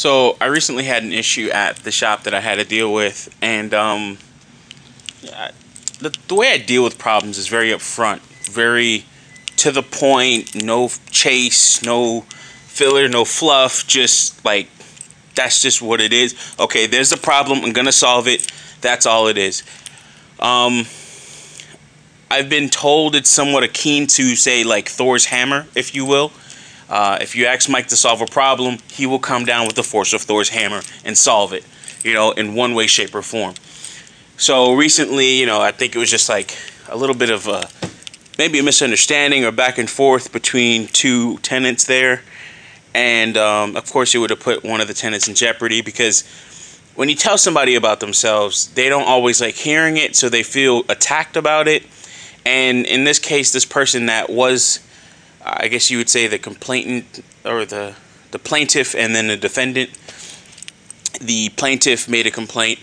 So I recently had an issue at the shop that I had to deal with, and the way I deal with problems is very upfront, very to the point, no chase, no filler, no fluff, just like that's just what it is. Okay, there's a problem, I'm gonna solve it. That's all it is. I've been told it's somewhat akin to, say, like Thor's hammer, if you will. If you ask Mike to solve a problem, he will come down with the force of Thor's hammer and solve it, you know, in one way, shape, or form. So recently, you know, I think it was just like a little bit of maybe a misunderstanding or back and forth between two tenants there. And of course, it would have put one of the tenants in jeopardy, because when you tell somebody about themselves, they don't always like hearing it, so they feel attacked about it. And in this case, this person that was, I guess you would say, the complainant, or the plaintiff and then the defendant. The plaintiff made a complaint,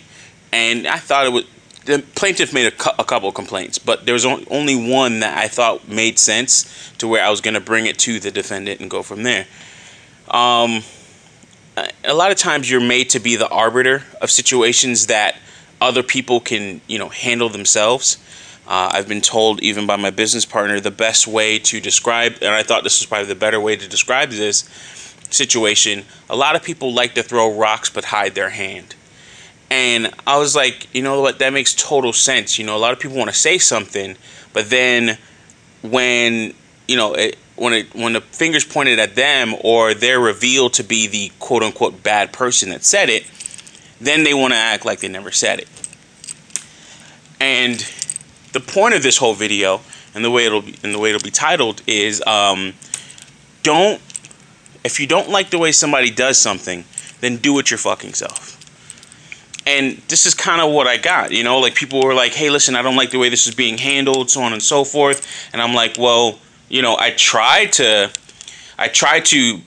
and I thought it was, the plaintiff made a couple of complaints, but there was only one that I thought made sense to where I was going to bring it to the defendant and go from there. A lot of times you're made to be the arbiter of situations that other people can, you know, handle themselves. I've been told, even by my business partner, the best way to describe, and I thought this was probably the better way to describe this situation, a lot of people like to throw rocks but hide their hand. And I was like, you know what, that makes total sense. You know, a lot of people want to say something, but then when, you know, when the finger's pointed at them, or they're revealed to be the quote-unquote bad person that said it, then they want to act like they never said it. And the point of this whole video, and the way it'll be titled, is if you don't like the way somebody does something, then do it your fucking self. And this is kind of what I got, you know, like people were like, hey, listen, I don't like the way this is being handled, so on and so forth. And I'm like, well, you know, I try to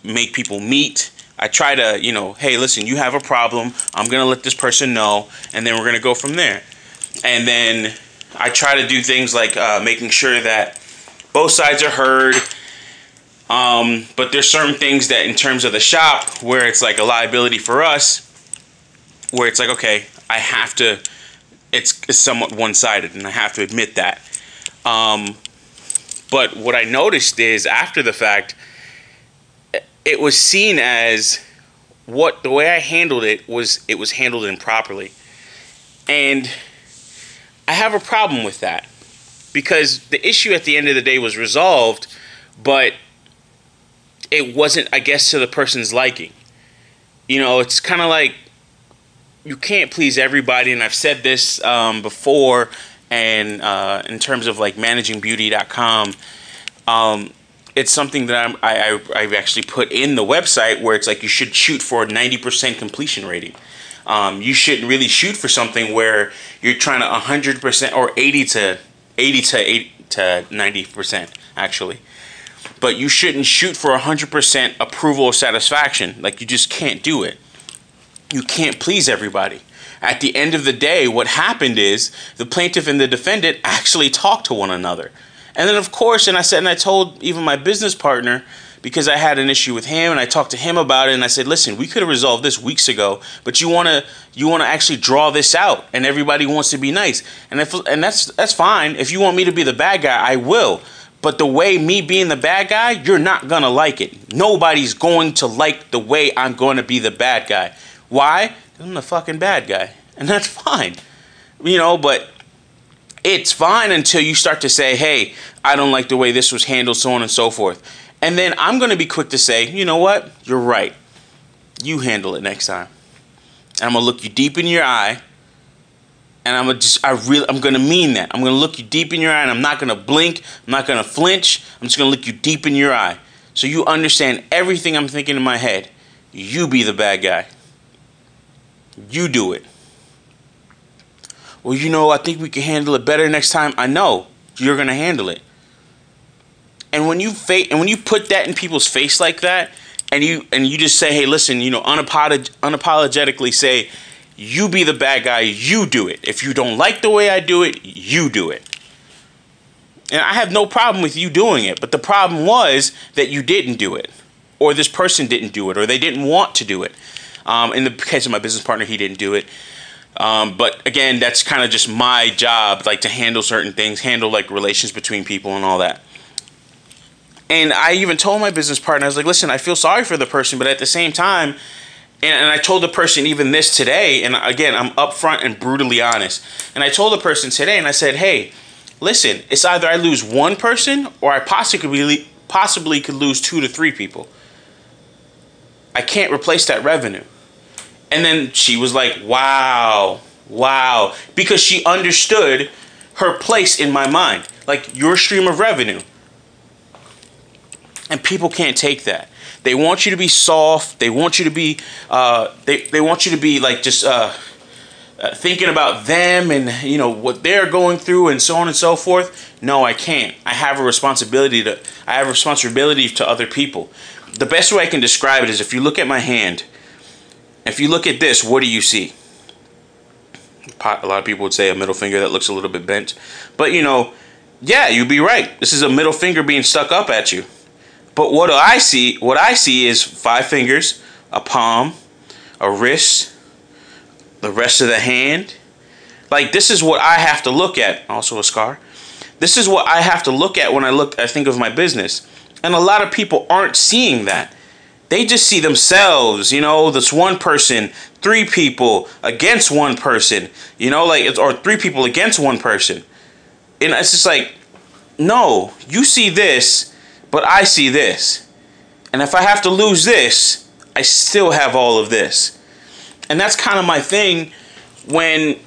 make people meet. I try to, you know, hey, listen, you have a problem, I'm gonna let this person know, and then we're gonna go from there. And then I try to do things like making sure that both sides are heard. But there's certain things that, in terms of the shop, where it's like a liability for us, where it's like, okay, I have to, it's somewhat one-sided, and I have to admit that. But what I noticed is, after the fact, it was seen as the way I handled it was handled improperly. And I have a problem with that, because the issue at the end of the day was resolved, but it wasn't, I guess, to the person's liking. You know, it's kind of like, you can't please everybody, and I've said this before, and in terms of like managingbeauty.com, it's something that I've actually put in the website, where it's like you should shoot for a 90% completion rating. You shouldn't really shoot for something where you're trying to 100% or 80 to 90% actually. But you shouldn't shoot for 100% approval or satisfaction. Like, you just can't do it. You can't please everybody. At the end of the day, what happened is the plaintiff and the defendant actually talked to one another. And then, of course, and I told even my business partner, because I had an issue with him, and I talked to him about it, and I said, listen, we could have resolved this weeks ago, but you want to actually draw this out, and everybody wants to be nice. And that's fine. If you want me to be the bad guy, I will. But the way me being the bad guy, you're not going to like it. Nobody's going to like the way I'm going to be the bad guy. Why? Because I'm the fucking bad guy. And that's fine. You know, but it's fine until you start to say, hey, I don't like the way this was handled, so on and so forth. And then I'm going to be quick to say, you know what? You're right. You handle it next time. And I'm going to look you deep in your eye. And I'm going to mean that. I'm going to look you deep in your eye, and I'm not going to blink. I'm not going to flinch. I'm just going to look you deep in your eye, so you understand everything I'm thinking in my head. You be the bad guy. You do it. Well, you know, I think we can handle it better next time. I know you're going to handle it. And when you put that in people's face like that, and you just say, hey, listen, you know, unapologetically say, you be the bad guy, you do it. If you don't like the way I do it, you do it. And I have no problem with you doing it, but the problem was that you didn't do it, or this person didn't do it, or they didn't want to do it. In the case of my business partner, he didn't do it. But again, that's kind of just my job, like to handle certain things, handle like relations between people and all that. And I even told my business partner, I was like, listen, I feel sorry for the person, but at the same time, and I told the person even this today, and again, I'm upfront and brutally honest. And I told the person today, and I said, hey, listen, it's either I lose one person or I possibly could lose 2 to 3 people. I can't replace that revenue. And then she was like, wow, because she understood her place in my mind, like your stream of revenue. And people can't take that. They want you to be soft. They want you to be, they want you to be like just thinking about them and, you know, what they're going through and so on and so forth. No, I can't. I have a responsibility to other people. The best way I can describe it is if you look at my hand, if you look at this, what do you see? A lot of people would say a middle finger that looks a little bit bent. But, you know, yeah, you'd be right. This is a middle finger being stuck up at you. But what I see is 5 fingers, a palm, a wrist, the rest of the hand. Like, this is what I have to look at. Also a scar. This is what I have to look at when I think of my business. And a lot of people aren't seeing that. They just see themselves, you know, this one person, 3 people against one person, you know, like, or 3 people against one person. And it's just like, no, you see this, but I see this. And if I have to lose this, I still have all of this. And that's kind of my thing when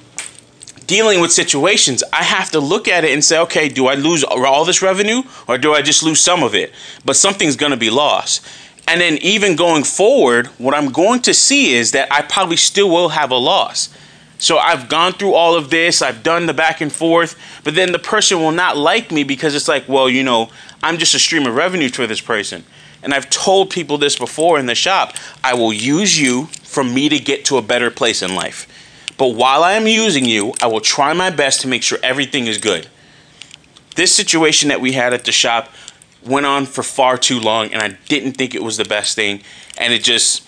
dealing with situations. I have to look at it and say, okay, do I lose all this revenue or do I just lose some of it? But something's going to be lost. And then even going forward, what I'm going to see is that I probably still will have a loss. So I've gone through all of this, I've done the back and forth, but then the person will not like me because it's like, well, you know, I'm just a stream of revenue to this person. And I've told people this before in the shop, I will use you for me to get to a better place in life. But while I am using you, I will try my best to make sure everything is good. This situation that we had at the shop went on for far too long, and I didn't think it was the best thing, and it is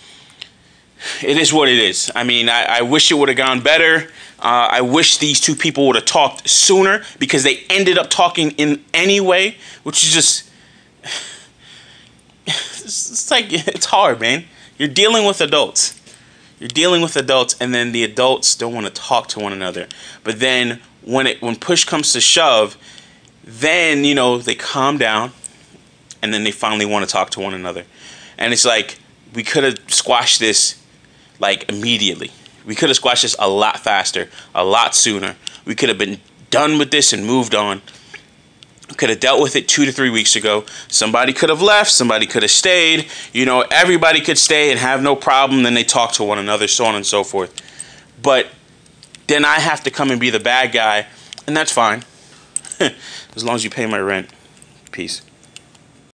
what it is. I mean, I wish it would have gone better. I wish these 2 people would have talked sooner because they ended up talking in any way, which is just, it's like, it's hard, man. You're dealing with adults. You're dealing with adults, and then the adults don't want to talk to one another. But then when push comes to shove, then, you know, they calm down, and then they finally want to talk to one another. And it's like, we could have squashed this like immediately. We could have squashed this a lot faster, a lot sooner. We could have been done with this and moved on. We could have dealt with it 2 to 3 weeks ago. Somebody could have left, somebody could have stayed. You know, everybody could stay and have no problem. Then they talk to one another, so on and so forth. But then I have to come and be the bad guy, and that's fine. As long as you pay my rent. Peace.